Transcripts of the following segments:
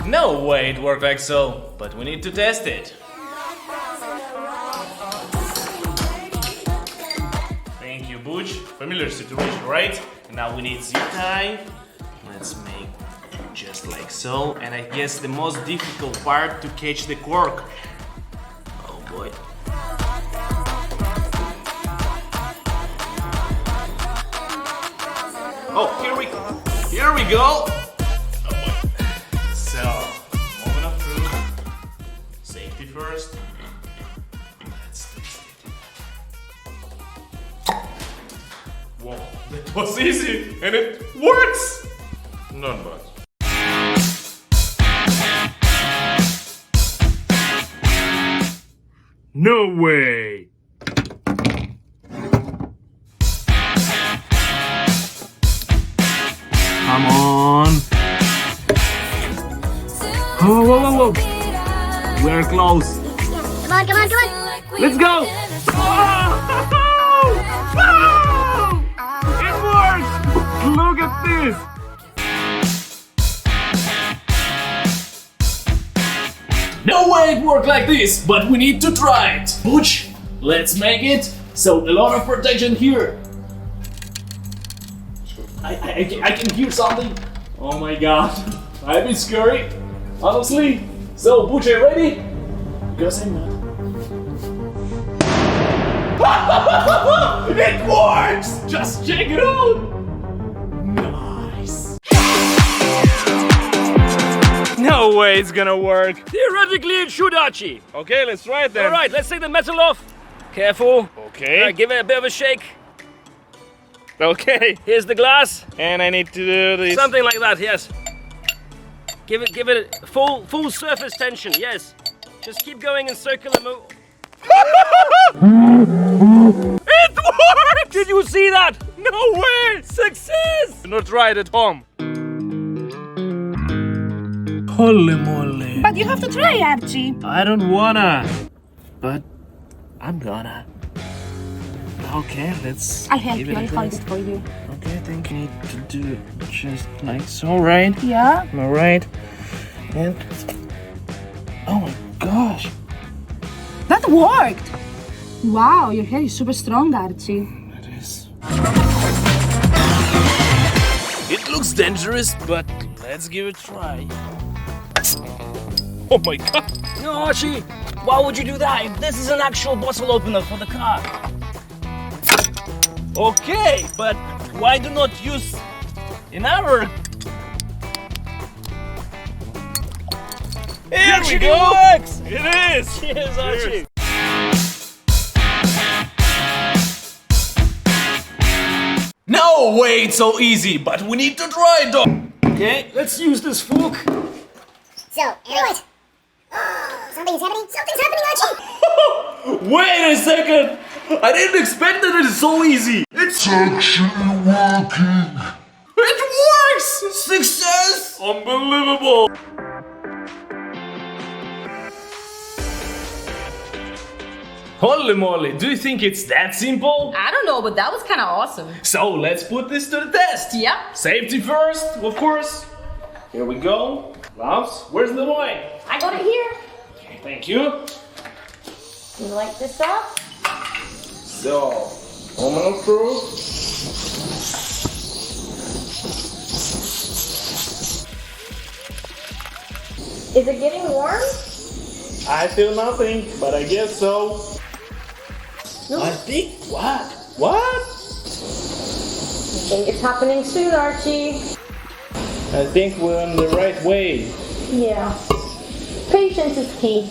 No way it worked like so, but we need to test it. Thank you, Butch. Familiar situation, right? And now we need zip tie. Let's make just like so. And I guess the most difficult part to catch the cork. Oh boy. Oh, here we go. Oh boy. So, moment of truth. Safety first. Let's test it. Whoa, that was easy and it works. Not bad. No way. Come on. Whoa, whoa, whoa, whoa. We're close. Come on, come on, come on. Let's go. Oh! Oh! It works. Look at this. No way it worked like this, but we need to try it. Butch, let's make it. So a lot of protection here. I can hear something. Oh my god, I'm a bit scary, honestly. So, Butch, are you ready? Because I'm not. It works! Just check it out! Nice! No way it's gonna work. Theoretically it should, Archie. Okay, let's try it then. Alright, let's take the metal off. Careful. Okay. Give it a bit of a shake. Okay. Here's the glass. And I need to do this. Something like that, yes. Give it full surface tension, yes. Just keep going in circular move. It worked! Did you see that? No way! Success! Do not try it at home. Holy moly. But you have to try, Archie. I don't wanna. But I'm gonna. Okay, let's. I'll help give you. it a I'll hold test. it for you. Okay, I think I need to do it just like so, right? Yeah. Am I right? And. Oh my gosh. That worked. Wow, your hair is super strong, Archie. It is. It looks dangerous, but let's give it a try. Oh my god. No, Archie. Why would you do that? This is an actual bottle opener for the car. Okay, but why do not use in our... It Here actually we go! works! It is! Cheers, Archie. No way it's so easy, but we need to try it though. Okay, let's use this fork. So, what? Something's happening, Archie. Wait a second! I didn't expect that it is so easy! It's actually working! It works! Success! Unbelievable! Holy moly, do you think it's that simple? I don't know, but that was kind of awesome. So let's put this to the test! Yeah. Safety first, of course. Here we go. Gloves, where's the wine? I got it here. Okay, thank you. You like this stuff? So, moment of truth. Is it getting warm? I feel nothing, but I guess so. No. I think what? What? I think it's happening soon, Archie. I think we're on the right way. Yeah. Patience is key.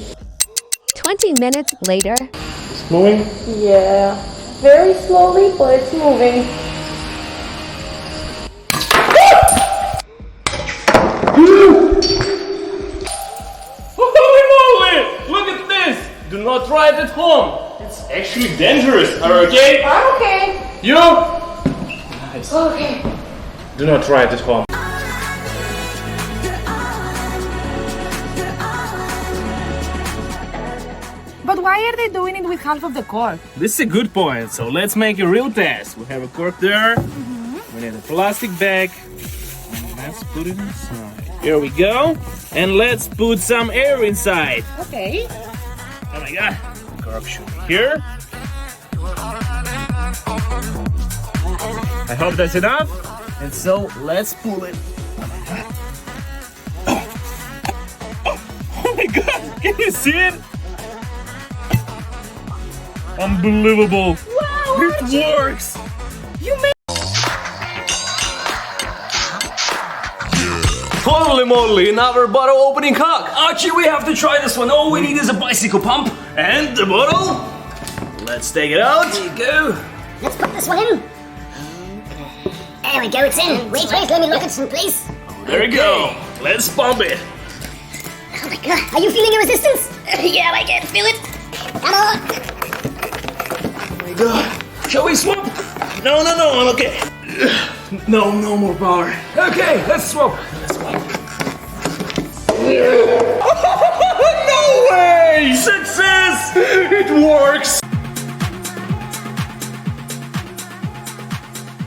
20 minutes later. It's moving? Yeah. Very slowly, but it's moving. Holy moly! Look at this! Do not try it at home. It's actually dangerous. Are you okay? I'm okay. You? Nice. Okay. Do not try it at home. But why are they doing it with half of the cork? This is a good point, so let's make a real test. We have a cork there. We need a plastic bag. And let's put it inside. Here we go. And let's put some air inside. Okay. Oh my god. Cork should be here. I hope that's enough. And so let's pull it. Oh my god, can you see it? Unbelievable. Wow, It works. you made Holy moly, another bottle opening hack. Archie, we have to try this one. All we need is a bicycle pump. And the bottle. Let's take it out. There you go. Let's put this one in. There we go, it's in. Wait, let me look at some, please. There we go. Let's pump it. Oh my god, are you feeling a resistance? Yeah, I can feel it. Come on. Oh my god. Shall we swap? No, I'm okay. No more power. Okay, let's swap. No way! Success! It works!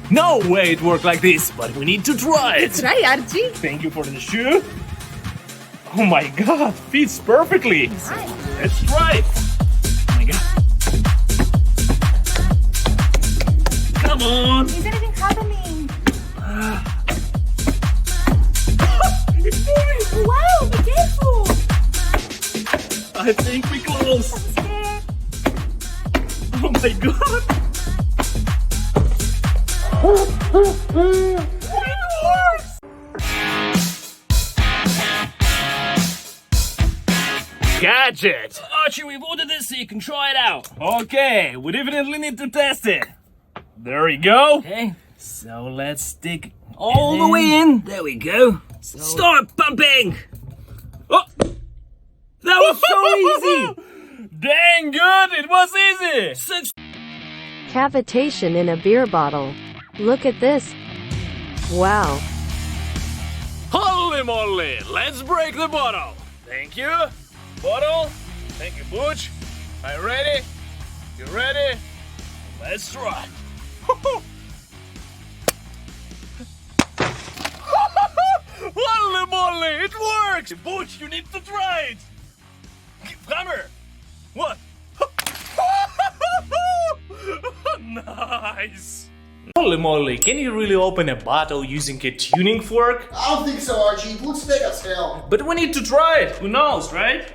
No way it worked like this, but we need to try it. Try, Archie. Thank you for the shoe. Oh my god, fits perfectly. Let's try it. Oh my god. Come on. Is anything happening? It's moving. Wow, be careful. I think we close. Oh my god. It works. Gadget. Archie, we've ordered this so you can try it out. Okay, we definitely need to test it. There we go. Okay. So let's stick All the way in. There we go. Start pumping. Oh, that was so easy. Dang good, it was easy. Cavitation in a beer bottle. Look at this. Wow. Holy moly, let's break the bottle. Thank you. Bottle. Thank you, Butch. Are you ready? You ready? Let's try. Holy moly, it works! Butch, you need to try it. Hammer. What? Nice. Holy moly, can you really open a bottle using a tuning fork? I don't think so, Archie. Let's take a tail. But we need to try it. Who knows, right?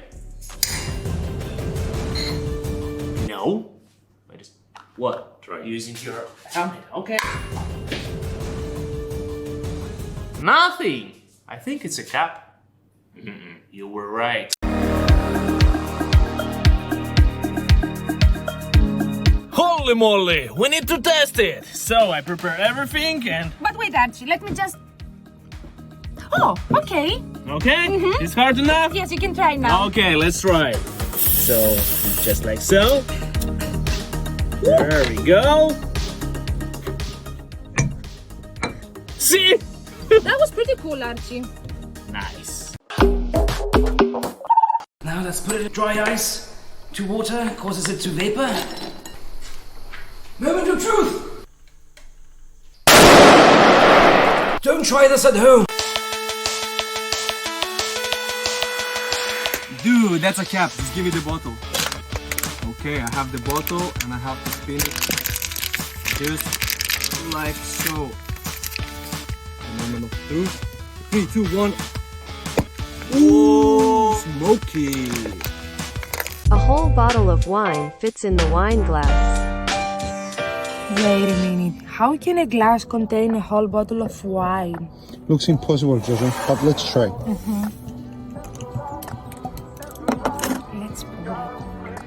No. What? Try using your helmet. Okay. Nothing. I think it's a cap. You were right. Holy moly, we need to test it. So I prepare everything and... But wait, Archie, let me just... Oh, okay. Okay? It's hard enough? Yes, you can try now. Okay, let's try it. So, just like so. There we go. See? That was pretty cool, Archie. Nice. Now let's put it in dry ice to water, causes it to vapor. Moment of truth! Don't try this at home! Dude, that's a cap. Just give me the bottle. Okay, I have the bottle and I have to spin it just like so. Moment of truth. 3, 2, 1. Ooh, smoky. A whole bottle of wine fits in the wine glass. Wait a minute. How can a glass contain a whole bottle of wine? Looks impossible, Jojo, but let's try. Let's pour it.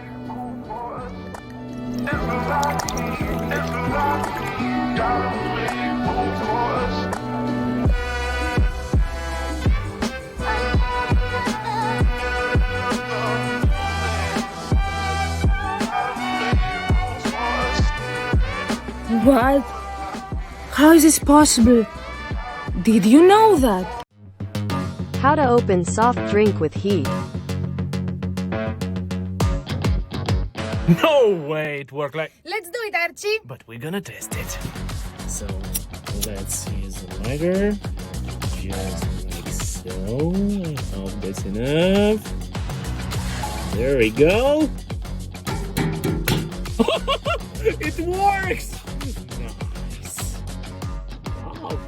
What? How is this possible? Did you know that? How to open soft drink with heat. No way it worked like... Let's do it, Archie. But we're gonna test it. So, let's use a lighter. Just like So, I hope that's enough. There we go. It works! Nice. Wow.